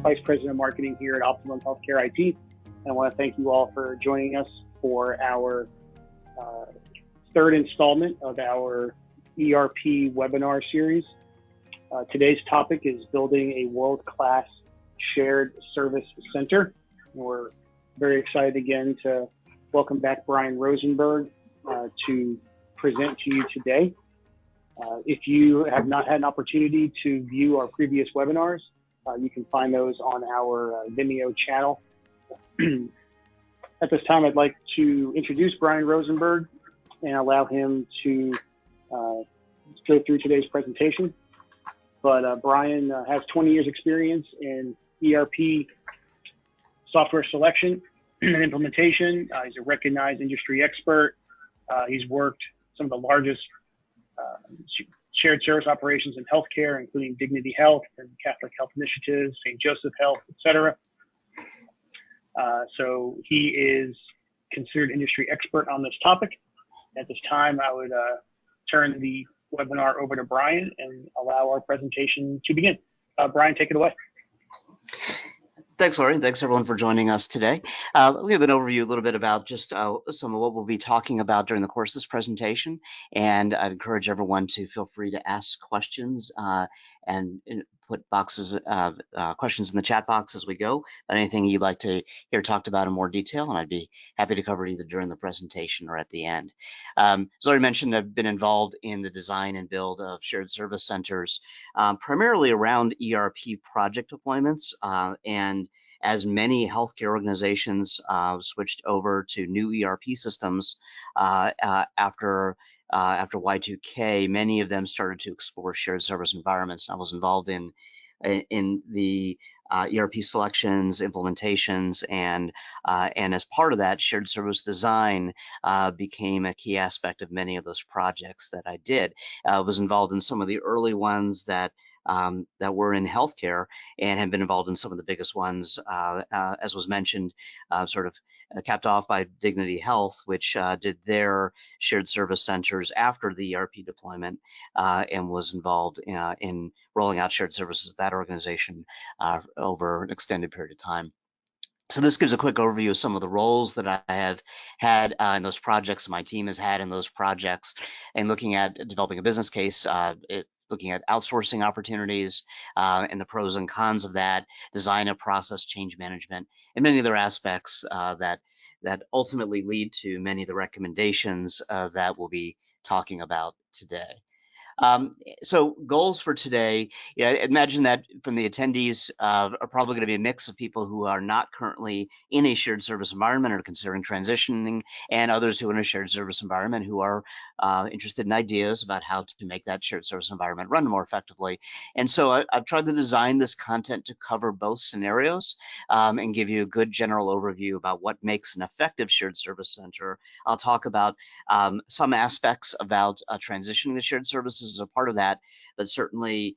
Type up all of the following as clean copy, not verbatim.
Vice President of Marketing here at Optimum Healthcare IT. And I want to thank you all for joining us for our third installment of our ERP webinar series. Today's topic is building a world-class shared service center. We're very excited again to welcome back Brian Rosenberg to present to you today. If you have not had an opportunity to view our previous webinars, you can find those on our Vimeo channel. At this time, I'd like to introduce Brian Rosenberg and allow him to go through today's presentation. But Brian has 20 years experience in ERP software selection and implementation. He's a recognized industry expert. He's worked some of the largest shared service operations in healthcare, including Dignity Health and Catholic Health Initiatives, St. Joseph Health, etc. So he is considered industry expert on this topic. At this time, I would turn the webinar over to Brian and allow our presentation to begin. Brian, take it away. Thanks, Laurie. Thanks, everyone, for joining us today. We'll give an overview a little bit about just some of what we'll be talking about during the course of this presentation. And I'd encourage everyone to feel free to ask questions and put questions in the chat box as we go. Anything you'd like to hear talked about in more detail, and I'd be happy to cover it either during the presentation or at the end. As Laurie mentioned, I've been involved in the design and build of shared service centers, primarily around ERP project deployments, and as many healthcare organizations switched over to new ERP systems after Y2K, many of them started to explore shared service environments. I was involved in the ERP selections, implementations, and as part of that, shared service design became a key aspect of many of those projects that I did. I was involved in some of the early ones that were in healthcare and have been involved in some of the biggest ones, as was mentioned, capped off by Dignity Health, which did their shared service centers after the ERP deployment and was involved in rolling out shared services, that organization, over an extended period of time. So this gives a quick overview of some of the roles that I have had in those projects, my team has had in those projects, and looking at developing a business case, looking at outsourcing opportunities and the pros and cons of that, design of process change management, and many other aspects that ultimately lead to many of the recommendations that we'll be talking about today. So goals for today, imagine that from the attendees are probably going to be a mix of people who are not currently in a shared service environment or considering transitioning, and others who are in a shared service environment who are interested in ideas about how to make that shared service environment run more effectively. And so I've tried to design this content to cover both scenarios and give you a good general overview about what makes an effective shared service center. I'll talk about some aspects about transitioning the shared services as a part of that, but certainly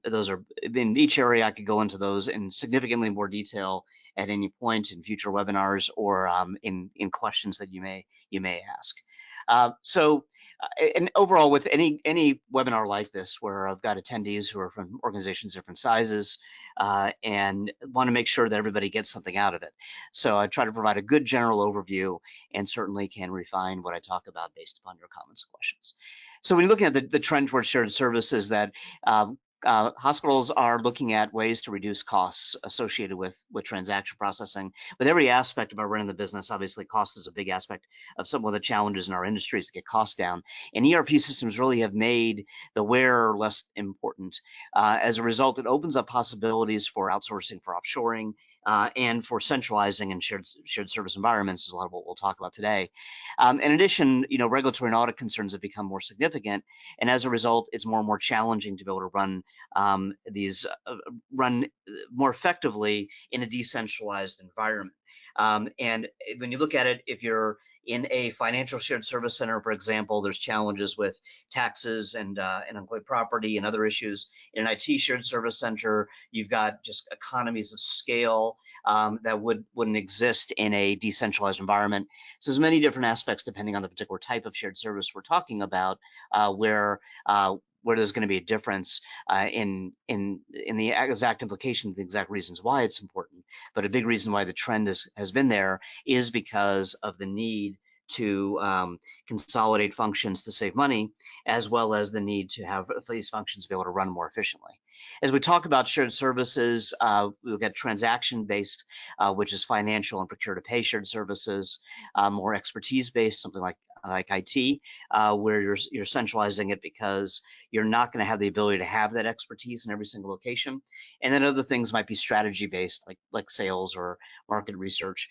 those are in each area. I could go into those in significantly more detail at any point in future webinars or in questions that you may ask. And overall, with any webinar like this, where I've got attendees who are from organizations different sizes and want to make sure that everybody gets something out of it, so I try to provide a good general overview and certainly can refine what I talk about based upon your comments and questions. So when you're looking at the trend towards shared services, that hospitals are looking at ways to reduce costs associated with transaction processing. With every aspect of our running the business, obviously cost is a big aspect of some of the challenges in our industries to get costs down. And ERP systems really have made the where less important. As a result, it opens up possibilities for outsourcing, for offshoring, and for centralizing in shared service environments is a lot of what we'll talk about today. In addition, regulatory and audit concerns have become more significant, and as a result, it's more and more challenging to be able to run run more effectively in a decentralized environment. And when you look at it, if you're in a financial shared service center, for example, there's challenges with taxes and employee property and other issues. In an IT shared service center, you've got just economies of scale that wouldn't exist in a decentralized environment. So there's many different aspects depending on the particular type of shared service we're talking about, where where there's going to be a difference in the exact implications, the exact reasons why it's important. But a big reason why the trend has been there is because of the need to consolidate functions to save money, as well as the need to have these functions be able to run more efficiently. As we talk about shared services, we look at transaction-based, which is financial and procure-to-pay shared services, more expertise-based, something like IT, where you're centralizing it because you're not going to have the ability to have that expertise in every single location. And then other things might be strategy-based, like sales or market research.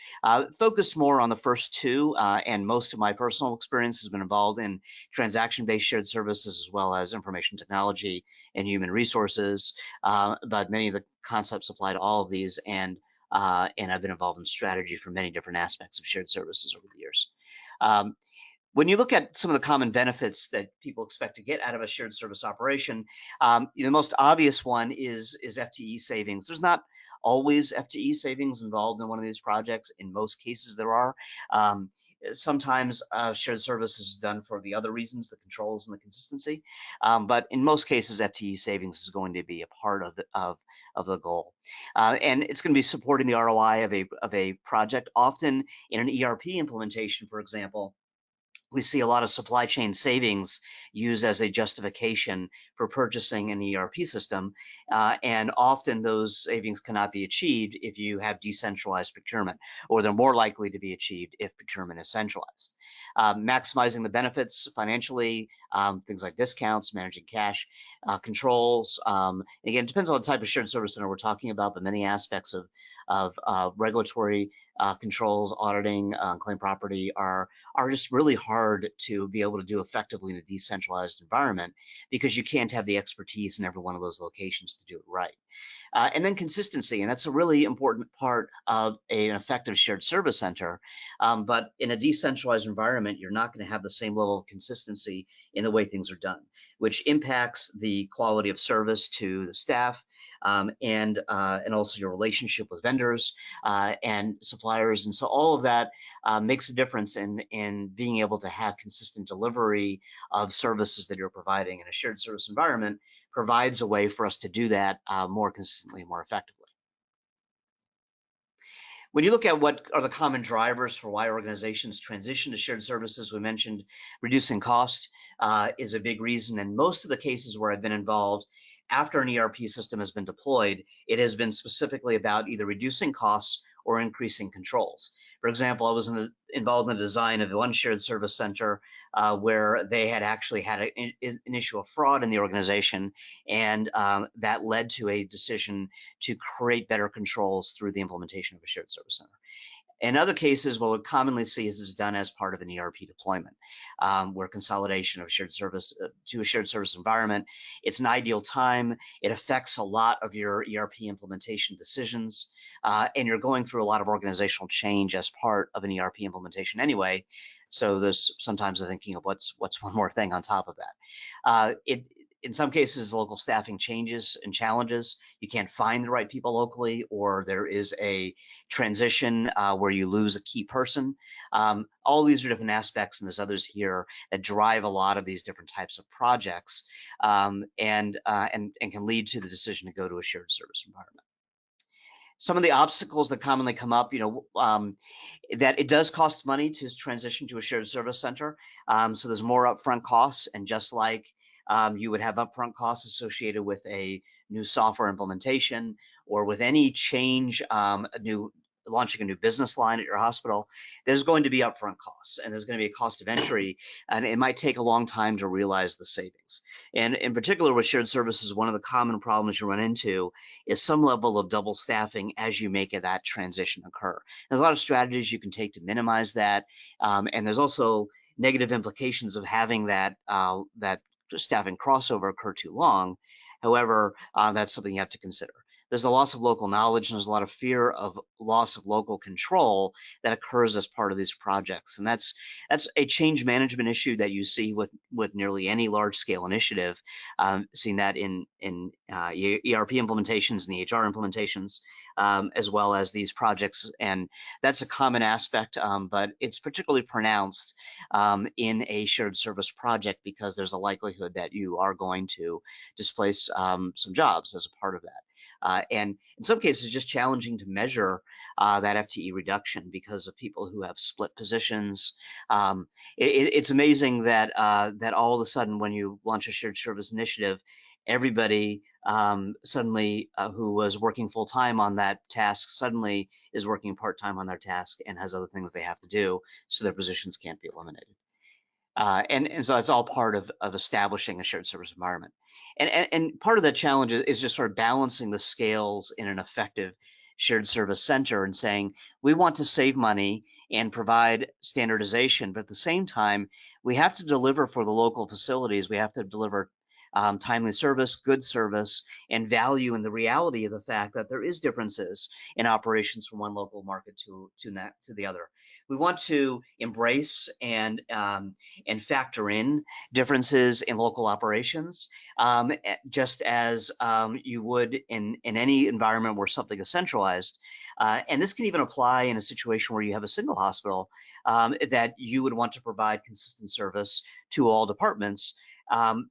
Focused more on the first two, and most of my personal experience has been involved in transaction-based shared services as well as information technology and human resources. But many of the concepts apply to all of these, and I've been involved in strategy for many different aspects of shared services over the years. When you look at some of the common benefits that people expect to get out of a shared service operation, the most obvious one is FTE savings. There's not always FTE savings involved in one of these projects. In most cases, there are. Sometimes shared service is done for the other reasons, the controls and the consistency. But in most cases, FTE savings is going to be a part of the goal. And it's going to be supporting the ROI of a project. Often in an ERP implementation, for example, we see a lot of supply chain savings used as a justification for purchasing an ERP system, and often those savings cannot be achieved if you have decentralized procurement, or they're more likely to be achieved if procurement is centralized. Maximizing the benefits financially, things like discounts, managing cash, controls. Again, it depends on the type of shared service center we're talking about, but many aspects of regulatory controls, auditing, claim property are just really hard to be able to do effectively in a decentralized environment, because you can't have the expertise in every one of those locations to do it right. And then consistency, and that's a really important part of an effective shared service center. But in a decentralized environment, you're not going to have the same level of consistency in the way things are done, which impacts the quality of service to the staff, and also your relationship with vendors and suppliers. And so all of that makes a difference in being able to have consistent delivery of services that you're providing. In a shared service environment provides a way for us to do that more consistently, more effectively. When you look at what are the common drivers for why organizations transition to shared services, we mentioned reducing cost is a big reason. And most of the cases where I've been involved, after an ERP system has been deployed, it has been specifically about either reducing costs or increasing controls. For example, I was involved in the design of one shared service center where they had actually had an issue of fraud in the organization, and that led to a decision to create better controls through the implementation of a shared service center. In other cases, what we commonly see is done as part of an ERP deployment, where consolidation of shared service to a shared service environment. It's an ideal time. It affects a lot of your ERP implementation decisions, and you're going through a lot of organizational change as part of an ERP implementation anyway. So there's sometimes the thinking of what's one more thing on top of that. In some cases, local staffing changes and challenges. You can't find the right people locally, or there is a transition where you lose a key person. All these are different aspects, and there's others here that drive a lot of these different types of projects, and can lead to the decision to go to a shared service environment. Some of the obstacles that commonly come up, that it does cost money to transition to a shared service center. So there's more upfront costs, and just like you would have upfront costs associated with a new software implementation or with any change, launching a new business line at your hospital, there's going to be upfront costs, and there's going to be a cost of entry, and it might take a long time to realize the savings. And in particular with shared services, one of the common problems you run into is some level of double staffing as you make that transition occur. There's a lot of strategies you can take to minimize that, and there's also negative implications of having that staffing crossover occur too long. However, that's something you have to consider. there's a loss of local knowledge, and there's a lot of fear of loss of local control that occurs as part of these projects. And that's a change management issue that you see with nearly any large scale initiative. Seeing that in ERP implementations and the HR implementations, as well as these projects. And that's a common aspect, but it's particularly pronounced in a shared service project because there's a likelihood that you are going to displace some jobs as a part of that. And in some cases, just challenging to measure that FTE reduction because of people who have split positions. It's amazing that that all of a sudden, when you launch a shared service initiative, everybody suddenly who was working full time on that task suddenly is working part time on their task and has other things they have to do, so their positions can't be eliminated. And so it's all part of establishing a shared service environment. And part of the challenge is just sort of balancing the scales in an effective shared service center and saying, we want to save money and provide standardization, but at the same time, we have to deliver for the local facilities. We have to deliver timely service, good service, and value in the reality of the fact that there is differences in operations from one local market to the other. We want to embrace and factor in differences in local operations, just as you would in any environment where something is centralized. And this can even apply in a situation where you have a single hospital that you would want to provide consistent service to all departments.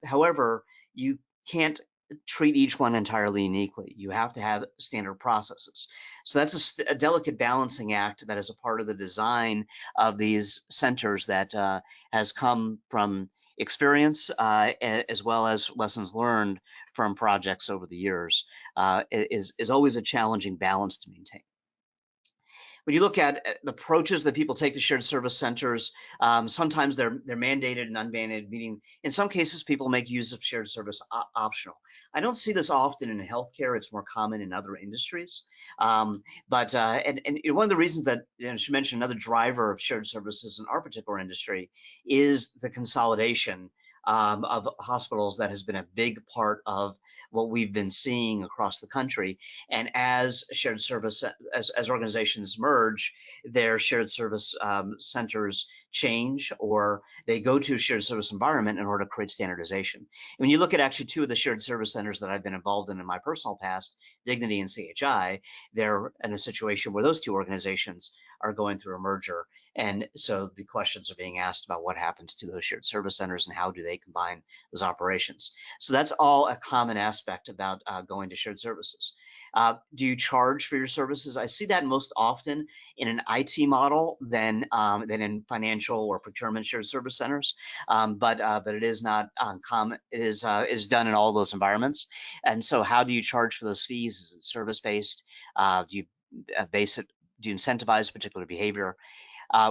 However, you can't treat each one entirely uniquely. You have to have standard processes. So that's a delicate balancing act that is a part of the design of these centers that has come from experience as well as lessons learned from projects over the years. Is always a challenging balance to maintain. When you look at the approaches that people take to shared service centers, sometimes they're mandated and unmandated, meaning in some cases people make use of shared service optional. I don't see this often in healthcare. It's more common in other industries. But one of the reasons that I should mention another driver of shared services in our particular industry is the consolidation of hospitals that has been a big part of what we've been seeing across the country. And as shared service, as organizations merge, their shared service centers change, or they go to a shared service environment in order to create standardization. And when you look at actually two of the shared service centers that I've been involved in my personal past, Dignity and CHI, they're in a situation where those two organizations are going through a merger. And so the questions are being asked about what happens to those shared service centers and how do they combine those operations. So that's all a common aspect about going to shared services. Do you charge for your services? I see that most often in an IT model than in financial or procurement shared service centers, but it is not uncommon. It is done in all those environments. And so, how do you charge for those fees? Is it service based? Do you base it? Do you incentivize particular behavior?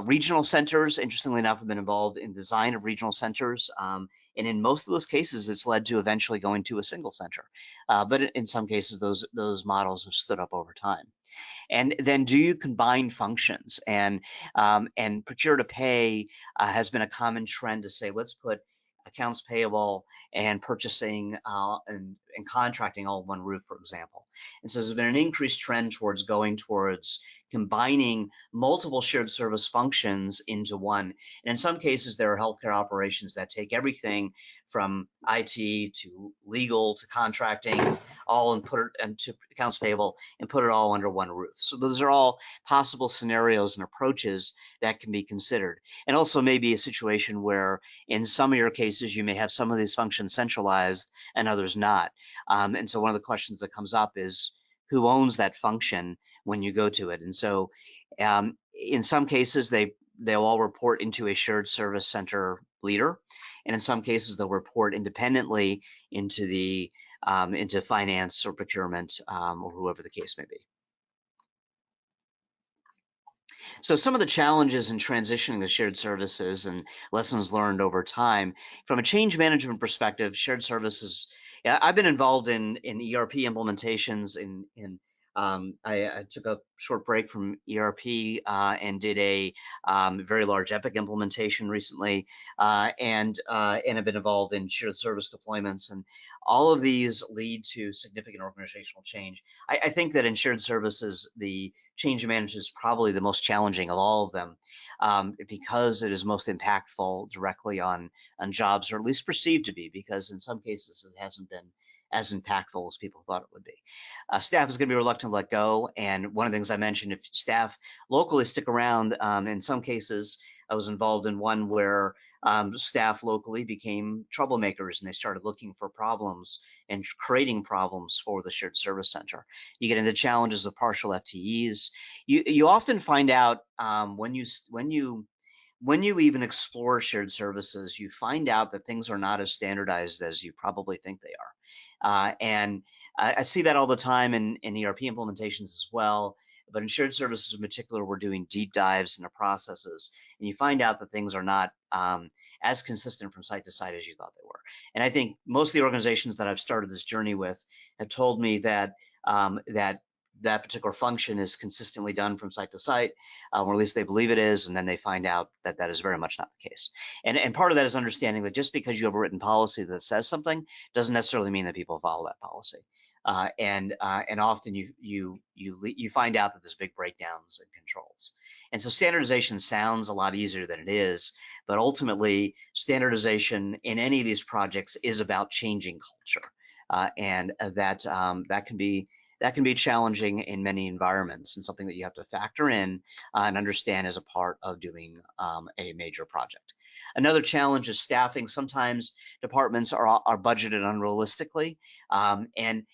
Regional centers, interestingly enough, have been involved in design of regional centers. And in most of those cases, it's led to eventually going to a single center. But in some cases, those models have stood up over time. And then do you combine functions? And procure to pay has been a common trend to say, let's put accounts payable and purchasing and contracting all in one roof, for example. And so there's been an increased trend towards going towards combining multiple shared service functions into one. And in some cases, there are healthcare operations that take everything from IT to legal to contracting, all and put it into accounts payable and put it all under one roof. So those are all possible scenarios and approaches that can be considered. And also maybe a situation where in some of your cases, you may have some of these functions centralized and others not. And so one of the questions that comes up is who owns that function when you go to it. And so in some cases, they'll all report into a shared service center leader. And in some cases, they'll report independently into the into finance or procurement or whoever the case may be. So some of the challenges in transitioning to shared services and lessons learned over time, from a change management perspective, shared services, I've been involved in ERP implementations in I took a short break from ERP and did a very large Epic implementation recently, and have been involved in shared service deployments. And all of these lead to significant organizational change. I think that in shared services, the change management is probably the most challenging of all of them, because it is most impactful directly on jobs, or at least perceived to be, because in some cases it hasn't been as impactful as people thought it would be. Staff is going to be reluctant to let go, and one of the things I mentioned, if staff locally stick around, in some cases, I was involved in one where staff locally became troublemakers, and they started looking for problems and creating problems for the shared service center. You get into challenges of partial FTEs. You often find out when you even explore shared services, you find out that things are not as standardized as you probably think they are. And I see that all the time in ERP implementations as well. But in shared services in particular, we're doing deep dives into processes, and you find out that things are not as consistent from site to site as you thought they were. And I think most of the organizations that I've started this journey with have told me that that particular function is consistently done from site to site, or at least they believe it is, and then they find out that that is very much not the case. And part of that is understanding that just because you have a written policy that says something doesn't necessarily mean that people follow that policy. And often you find out that there's big breakdowns in controls. And so standardization sounds a lot easier than it is, but ultimately standardization in any of these projects is about changing culture, and that can be challenging in many environments, and something that you have to factor in and understand as a part of doing a major project. Another challenge is staffing. Sometimes departments are budgeted unrealistically, and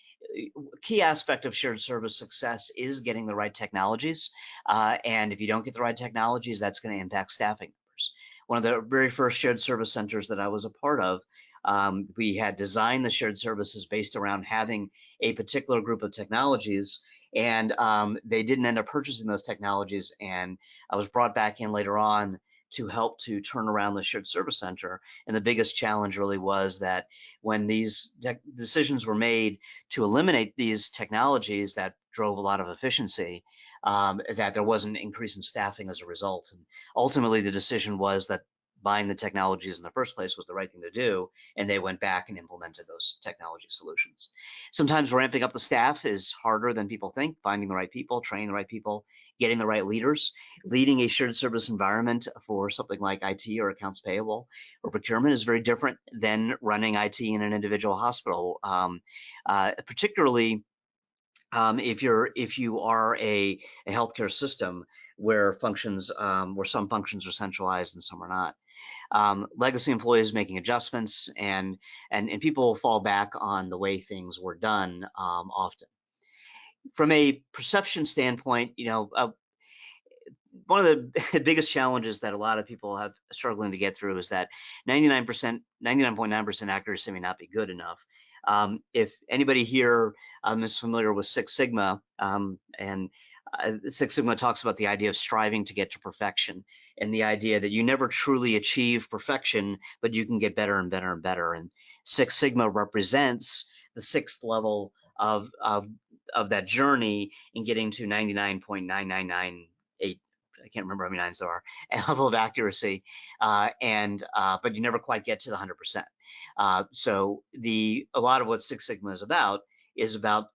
key aspect of shared service success is getting the right technologies. And if you don't get the right technologies, that's going to impact staffing numbers. One of the very first shared service centers that I was a part of, we had designed the shared services based around having a particular group of technologies, and they didn't end up purchasing those technologies. And I was brought back in later on to help to turn around the shared service center. And the biggest challenge really was that when these decisions were made to eliminate these technologies that drove a lot of efficiency, that there wasn't an increase in staffing as a result. And ultimately, the decision was that buying the technologies in the first place was the right thing to do, and they went back and implemented those technology solutions. Sometimes ramping up the staff is harder than people think. Finding the right people, training the right people, getting the right leaders. Leading a shared service environment for something like IT or accounts payable or procurement is very different than running IT in an individual hospital, particularly if you are a healthcare system where some functions are centralized and some are not. Legacy employees making adjustments, and people fall back on the way things were done often. From a perception standpoint, one of the biggest challenges that a lot of people have struggling to get through is that 99.9% accuracy may not be good enough. If anybody here is familiar with Six Sigma, and Six Sigma talks about the idea of striving to get to perfection, and the idea that you never truly achieve perfection, but you can get better and better and better. And Six Sigma represents the sixth level of that journey in getting to 99.9998. I can't remember how many nines there are, a level of accuracy, but you never quite get to the 100%. So a lot of what Six Sigma is about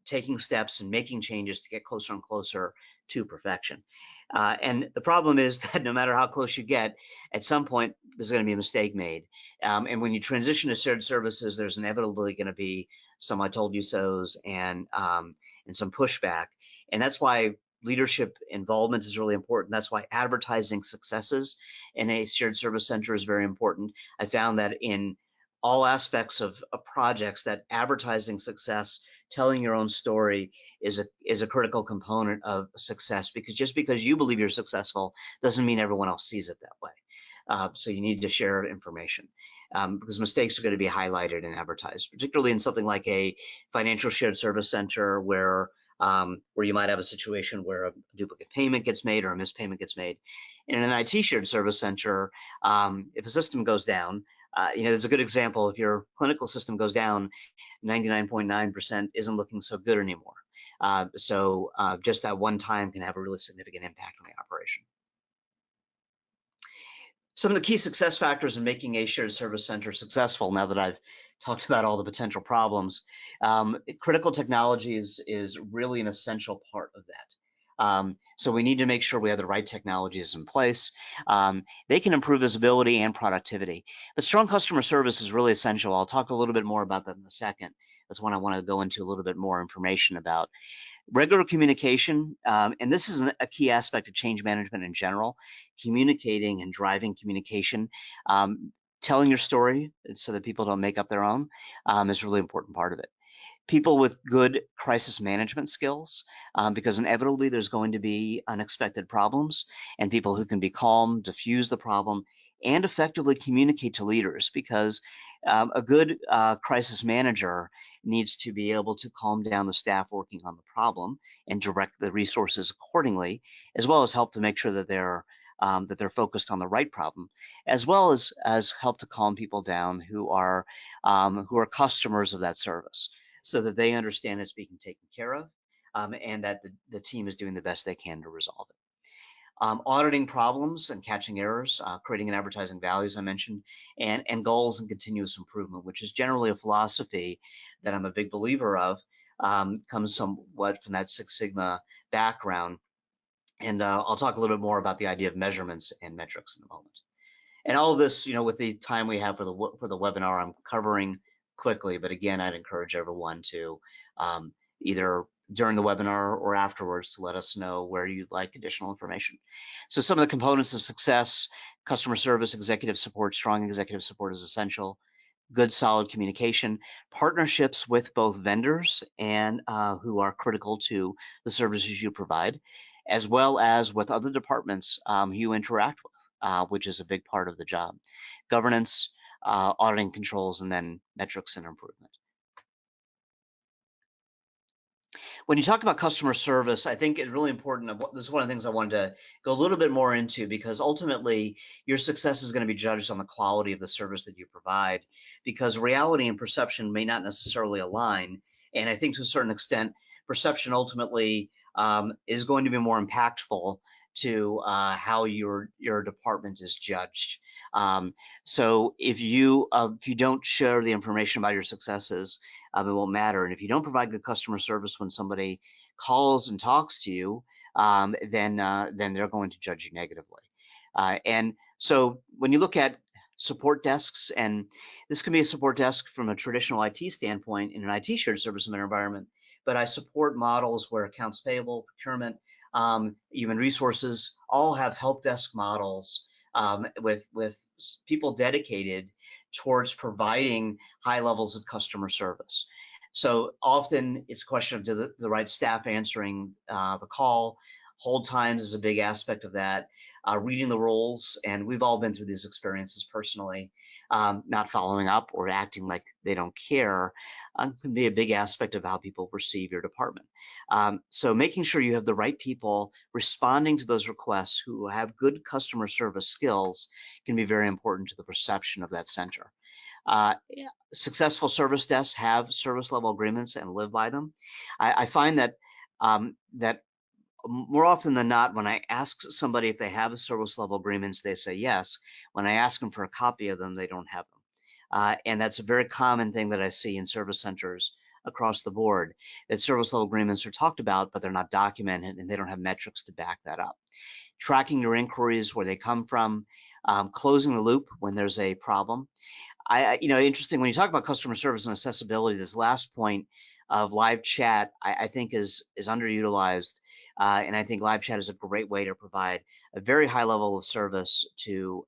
taking steps and making changes to get closer and closer to perfection. And the problem is that no matter how close you get, at some point there's going to be a mistake made. And when you transition to shared services, there's inevitably going to be some "I told you so's" and some pushback. And that's why leadership involvement is really important. That's why advertising successes in a shared service center is very important. I found that in all aspects of projects, that advertising success, telling your own story, is a critical component of success, because just because you believe you're successful doesn't mean everyone else sees it that way. So you need to share information, because mistakes are going to be highlighted and advertised, particularly in something like a financial shared service center where you might have a situation where a duplicate payment gets made or a missed payment gets made. In an IT shared service center, if a system goes down, there's a good example. If your clinical system goes down, 99.9% isn't looking so good anymore. So just that one time can have a really significant impact on the operation. Some of the key success factors in making a shared service center successful, now that I've talked about all the potential problems, critical technology is really an essential part of that. So we need to make sure we have the right technologies in place. They can improve visibility and productivity, but strong customer service is really essential. I'll talk a little bit more about that in a second. That's one I want to go into a little bit more information about. Regular communication, and this is a key aspect of change management in general, communicating and driving communication. Telling your story so that people don't make up their own is a really important part of it. People with good crisis management skills, because inevitably there's going to be unexpected problems, and people who can be calm, diffuse the problem, and effectively communicate to leaders, because a good crisis manager needs to be able to calm down the staff working on the problem and direct the resources accordingly, as well as help to make sure that they're focused on the right problem, as well as help to calm people down who are customers of that service, so that they understand it's being taken care of, and that the team is doing the best they can to resolve it. Auditing problems and catching errors, creating and advertising value, as I mentioned, and goals and continuous improvement, which is generally a philosophy that I'm a big believer of, comes somewhat from that Six Sigma background. And I'll talk a little bit more about the idea of measurements and metrics in a moment. And all of this, with the time we have for the webinar, I'm covering quickly. But again, I'd encourage everyone to either during the webinar or afterwards to let us know where you'd like additional information. So some of the components of success: customer service, executive support. Strong executive support is essential. Good, solid communication, partnerships with both vendors and who are critical to the services you provide, as well as with other departments you interact with, which is a big part of the job. Governance, auditing controls, and then metrics and improvement. When you talk about customer service, I think it's really important. This is one of the things I wanted to go a little bit more into, because ultimately your success is going to be judged on the quality of the service that you provide, because reality and perception may not necessarily align. And I think to a certain extent, perception ultimately is going to be more impactful to how your department is judged. So if you don't share the information about your successes, it won't matter. And if you don't provide good customer service when somebody calls and talks to you, then they're going to judge you negatively. And so when you look at support desks, and this can be a support desk from a traditional IT standpoint in an IT shared service center environment, but I support models where accounts payable, procurement, human resources all have help desk models with people dedicated towards providing high levels of customer service. So often it's a question of the right staff answering the call. Hold times is a big aspect of that. Reading the roles, and we've all been through these experiences personally. Not following up or acting like they don't care can be a big aspect of how people perceive your department. So making sure you have the right people responding to those requests who have good customer service skills can be very important to the perception of that center. Successful service desks have service level agreements and live by them. I find that that more often than not, when I ask somebody if they have service level agreements, they say yes. When I ask them for a copy of them, they don't have them. And that's a very common thing that I see in service centers across the board, that service level agreements are talked about, but they're not documented, and they don't have metrics to back that up. Tracking your inquiries, where they come from, closing the loop when there's a problem. Interesting, when you talk about customer service and accessibility, this last point of live chat, I think is underutilized. And I think live chat is a great way to provide a very high level of service to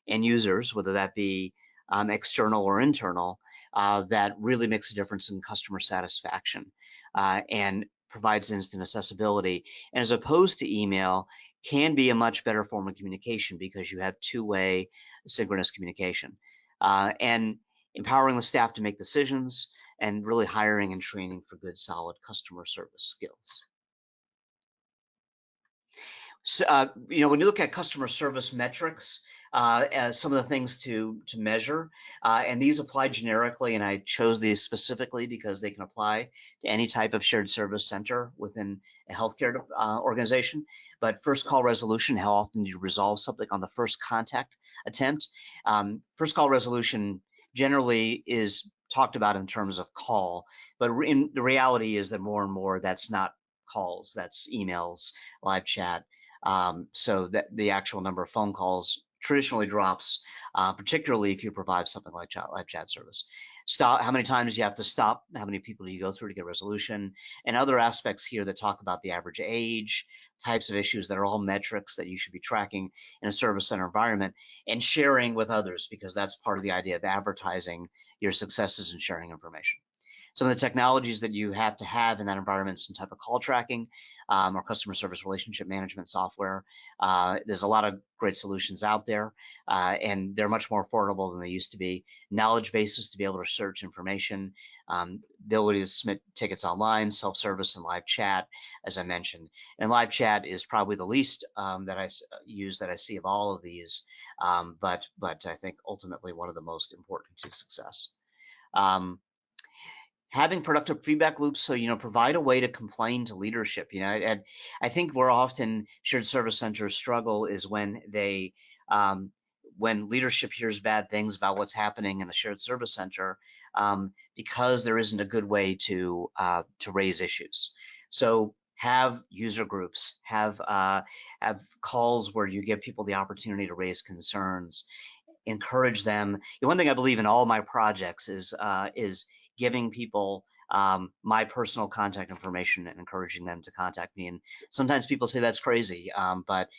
end users, whether that be external or internal, that really makes a difference in customer satisfaction and provides instant accessibility. And as opposed to email, can be a much better form of communication because you have two-way synchronous communication. And empowering the staff to make decisions, and really hiring and training for good, solid customer service skills. So, when you look at customer service metrics, as some of the things to measure, and these apply generically, and I chose these specifically because they can apply to any type of shared service center within a healthcare organization. But first call resolution, how often do you resolve something on the first contact attempt? First call resolution generally is talked about in terms of call, but the reality is that more and more that's not calls, that's emails, live chat. So that the actual number of phone calls traditionally drops, particularly if you provide something like live chat service. Stop, how many times you have to stop, how many people do you go through to get resolution, and other aspects here that talk about the average age, types of issues that are all metrics that you should be tracking in a service center environment, and sharing with others, because that's part of the idea of advertising your successes and sharing information. Some of the technologies that you have to have in that environment, some type of call tracking or customer service relationship management software. There's a lot of great solutions out there, and they're much more affordable than they used to be. Knowledge bases to be able to search information, ability to submit tickets online, self-service, and live chat, as I mentioned. And live chat is probably the least that I use that I see of all of these, but I think ultimately one of the most important to success. Having productive feedback loops, so provide a way to complain to leadership. And I think where often shared service centers struggle is when they when leadership hears bad things about what's happening in the shared service center, because there isn't a good way to raise issues. So have user groups, have calls where you give people the opportunity to raise concerns, encourage them. One thing I believe in all my projects is giving people my personal contact information and encouraging them to contact me. And sometimes people say that's crazy, but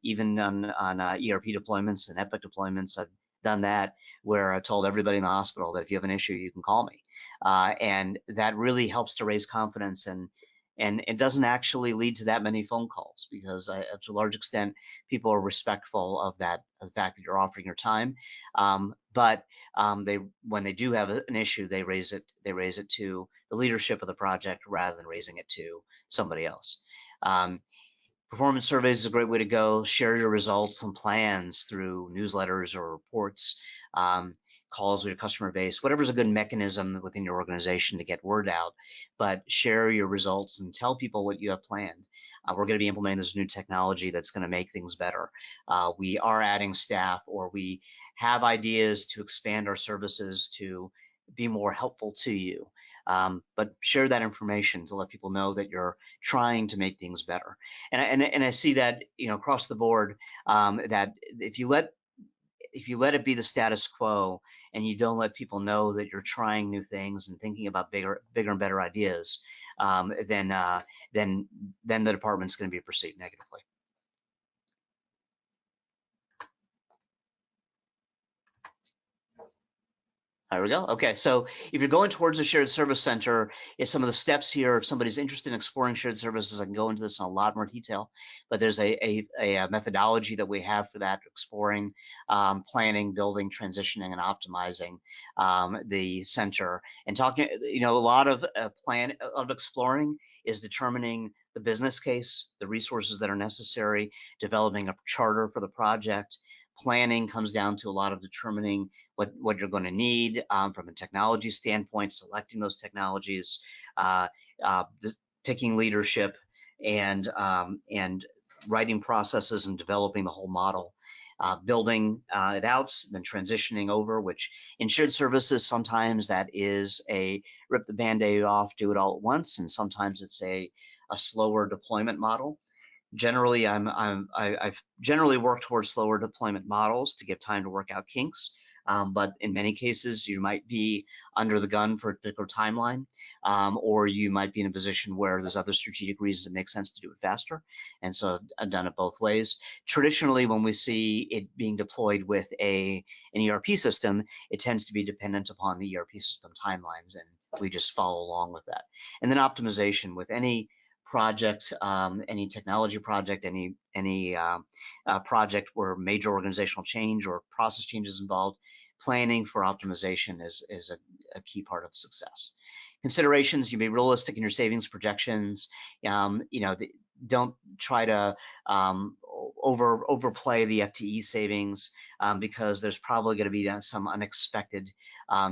even on ERP deployments and Epic deployments, I've done that where I told everybody in the hospital that if you have an issue, you can call me, and that really helps to raise confidence. And it doesn't actually lead to that many phone calls, because to a large extent, people are respectful of the fact that you're offering your time. But when they do have an issue, they raise it to the leadership of the project rather than raising it to somebody else. Performance surveys is a great way to go. Share your results and plans through newsletters or reports, calls with your customer base, whatever's a good mechanism within your organization to get word out. But share your results and tell people what you have planned. We're going to be implementing this new technology that's going to make things better. We are adding staff, or we have ideas to expand our services to be more helpful to you. But share that information to let people know that you're trying to make things better. And I see that across the board, that if you let it be the status quo and you don't let people know that you're trying new things and thinking about bigger and better ideas, then the department's going to be perceived negatively. There we go. Okay, so if you're going towards a shared service center, is some of the steps here. If somebody's interested in exploring shared services, I can go into this in a lot more detail, but there's a methodology that we have for that: exploring, planning, building, transitioning, and optimizing the center. And talking, a lot of exploring is determining the business case, the resources that are necessary, developing a charter for the project. Planning comes down to a lot of determining what you're going to need from a technology standpoint, selecting those technologies, picking leadership, and writing processes and developing the whole model. Building it out, then transitioning over, which in shared services, sometimes that is a rip the Band-Aid off, do it all at once, and sometimes it's a slower deployment model. Generally, I've generally worked towards slower deployment models to give time to work out kinks. But in many cases, you might be under the gun for a particular timeline, or you might be in a position where there's other strategic reasons it makes sense to do it faster. And so I've done it both ways. Traditionally, when we see it being deployed with an ERP system, it tends to be dependent upon the ERP system timelines, and we just follow along with that. And then optimization with any project, any technology project, any project where major organizational change or process change is involved, planning for optimization is a key part of success. Considerations: you be realistic in your savings projections. don't try to overplay the FTE savings because there's probably going to be some unexpected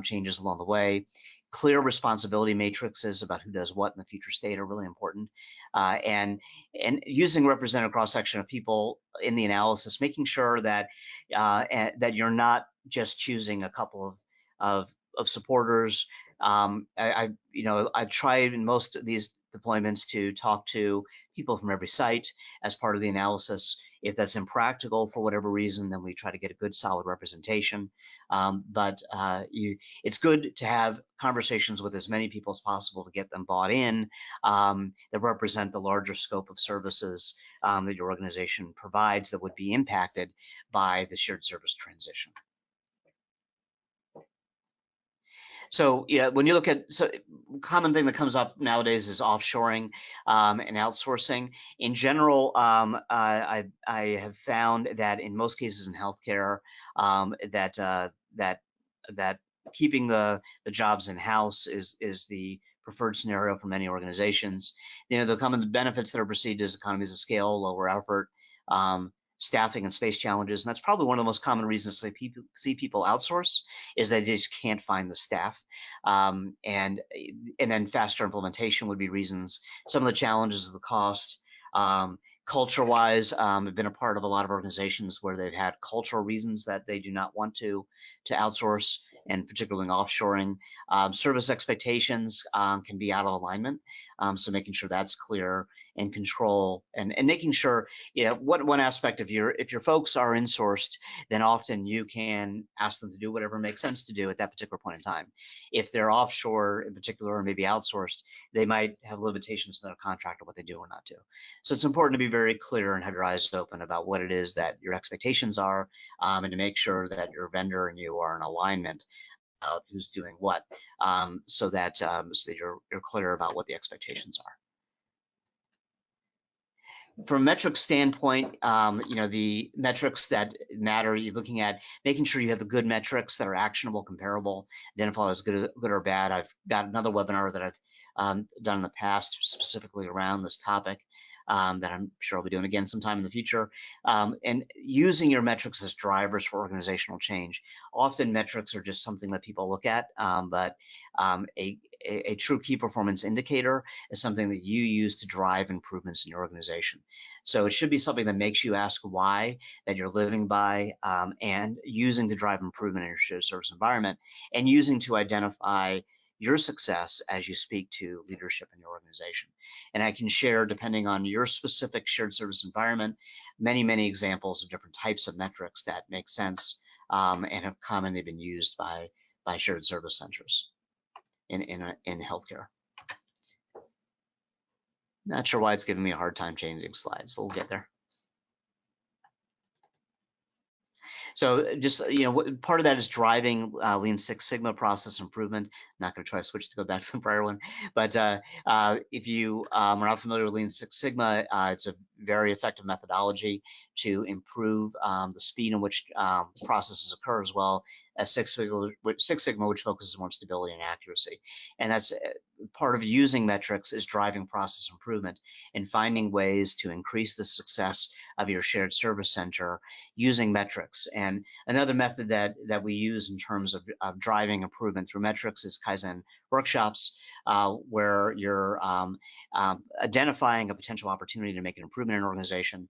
changes along the way. Clear responsibility matrices about who does what in the future state are really important, and using representative cross section of people in the analysis, making sure that that you're not just choosing a couple of supporters. I tried in most of these deployments to talk to people from every site as part of the analysis. If that's impractical for whatever reason, then we try to get a good solid representation. It's good to have conversations with as many people as possible to get them bought in that represent the larger scope of services that your organization provides that would be impacted by the shared service transition. So yeah, when you look at common thing that comes up nowadays is offshoring and outsourcing. In general, I have found that in most cases in healthcare, that keeping the jobs in house is the preferred scenario for many organizations. The common benefits that are perceived as economies of scale, lower effort, staffing and space challenges, and that's probably one of the most common reasons that people see people outsource is they just can't find the staff, and then faster implementation would be reasons. Some of the challenges is the cost. Culture-wise, I've been a part of a lot of organizations where they've had cultural reasons that they do not want to outsource, and particularly offshoring. Service expectations can be out of alignment, so making sure that's clear and control, and making sure, one aspect if your folks are insourced, then often you can ask them to do whatever makes sense to do at that particular point in time. If they're offshore in particular, or maybe outsourced, they might have limitations in their contract of what they do or not do. So it's important to be very clear and have your eyes open about what it is that your expectations are, and to make sure that your vendor and you are in alignment about who's doing what, so that you're clear about what the expectations are. From a metric standpoint, the metrics that matter, you're looking at making sure you have the good metrics that are actionable, comparable, identify as good or bad. I've got another webinar that I've done in the past specifically around this topic that I'm sure I'll be doing again sometime in the future. And using your metrics as drivers for organizational change. Often metrics are just something that people look at, but a true key performance indicator is something that you use to drive improvements in your organization. So it should be something that makes you ask why, that you're living by, and using to drive improvement in your shared service environment, and using to identify your success as you speak to leadership in your organization. And I can share, depending on your specific shared service environment, many examples of different types of metrics that make sense and have commonly been used by shared service centers in healthcare. Not sure why it's giving me a hard time changing slides, but we'll get there. So just, part of that is driving Lean Six Sigma process improvement. I'm not going to try to switch to go back to the prior one, but if you are not familiar with Lean Six Sigma, it's a very effective methodology to improve the speed in which processes occur, as well as Six Sigma, which focuses more on stability and accuracy. And that's part of using metrics is driving process improvement and finding ways to increase the success of your shared service center using metrics. And another method that we use in terms of driving improvement through metrics is KAIZEN workshops, where you're identifying a potential opportunity to make an improvement in an organization,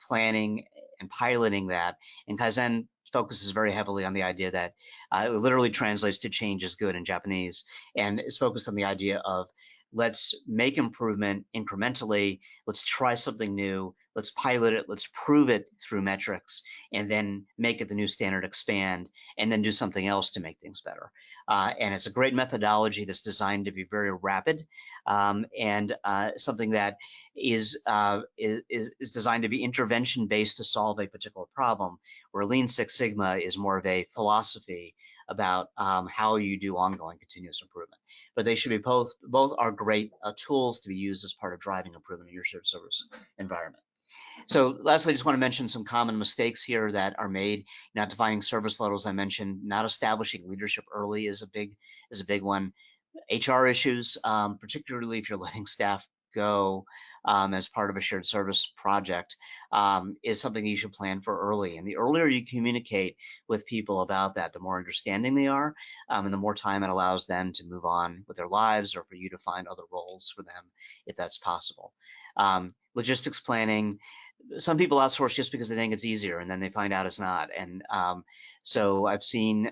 planning and piloting that. And KAIZEN focuses very heavily on the idea that it literally translates to change is good in Japanese, and is focused on the idea of let's make improvement incrementally, let's try something new, let's pilot it, let's prove it through metrics, and then make it the new standard, expand, and then do something else to make things better. And it's a great methodology that's designed to be very rapid, and something that is designed to be intervention based to solve a particular problem, where Lean Six Sigma is more of a philosophy about how you do ongoing continuous improvement. But they should be both are great tools to be used as part of driving improvement in your shared service environment. So lastly, I just want to mention some common mistakes here that are made. Not defining service levels, I mentioned. Not establishing leadership early is a big one. HR issues, particularly if you're letting staff go as part of a shared service project is something you should plan for early. And the earlier you communicate with people about that, the more understanding they are, and the more time it allows them to move on with their lives, or for you to find other roles for them if that's possible. Logistics planning, some people outsource just because they think it's easier, and then they find out it's not. And so I've seen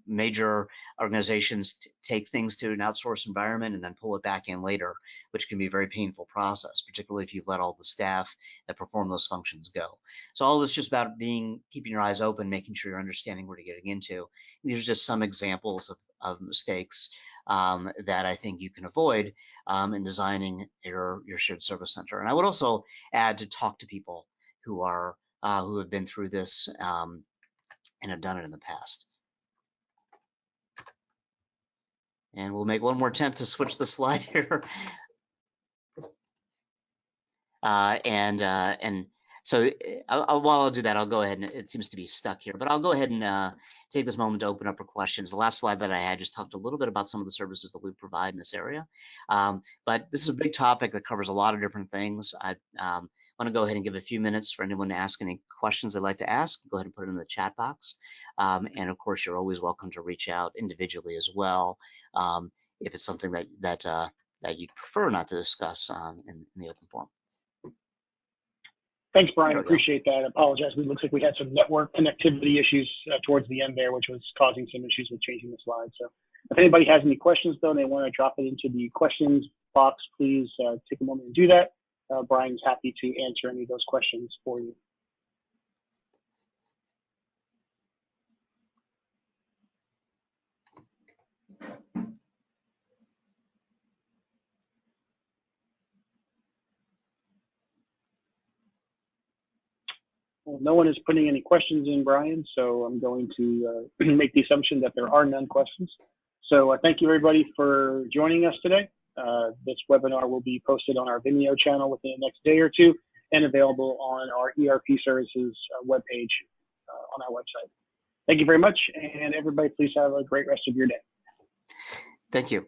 major organizations take things to an outsourced environment and then pull it back in later, which can be a very painful process, particularly if you've let all the staff that perform those functions go. So all this is just about keeping your eyes open, making sure you're understanding what you're getting into. These are just some examples of mistakes that I think you can avoid in designing your shared service center. And I would also add to talk to people who have been through this and have done it in the past. And we'll make one more attempt to switch the slide here. And so while I'll do that, I'll go ahead, and it seems to be stuck here, but I'll go ahead and take this moment to open up for questions. The last slide that I had just talked a little bit about some of the services that we provide in this area. But this is a big topic that covers a lot of different things. I want to go ahead and give a few minutes for anyone to ask any questions they'd like to ask. Go ahead and put it in the chat box. And of course, you're always welcome to reach out individually as well, if it's something that you'd prefer not to discuss in the open forum. Thanks, Brian. Appreciate that. I apologize. It looks like we had some network connectivity issues towards the end there, which was causing some issues with changing the slide. So if anybody has any questions, though, and they want to drop it into the questions box, please take a moment and do that. Brian's happy to answer any of those questions for you. Well, no one is putting any questions in, Brian, so I'm going to make the assumption that there are none questions. So thank you, everybody, for joining us today. This webinar will be posted on our Vimeo channel within the next day or two and available on our ERP Services webpage on our website. Thank you very much, and everybody, please have a great rest of your day. Thank you.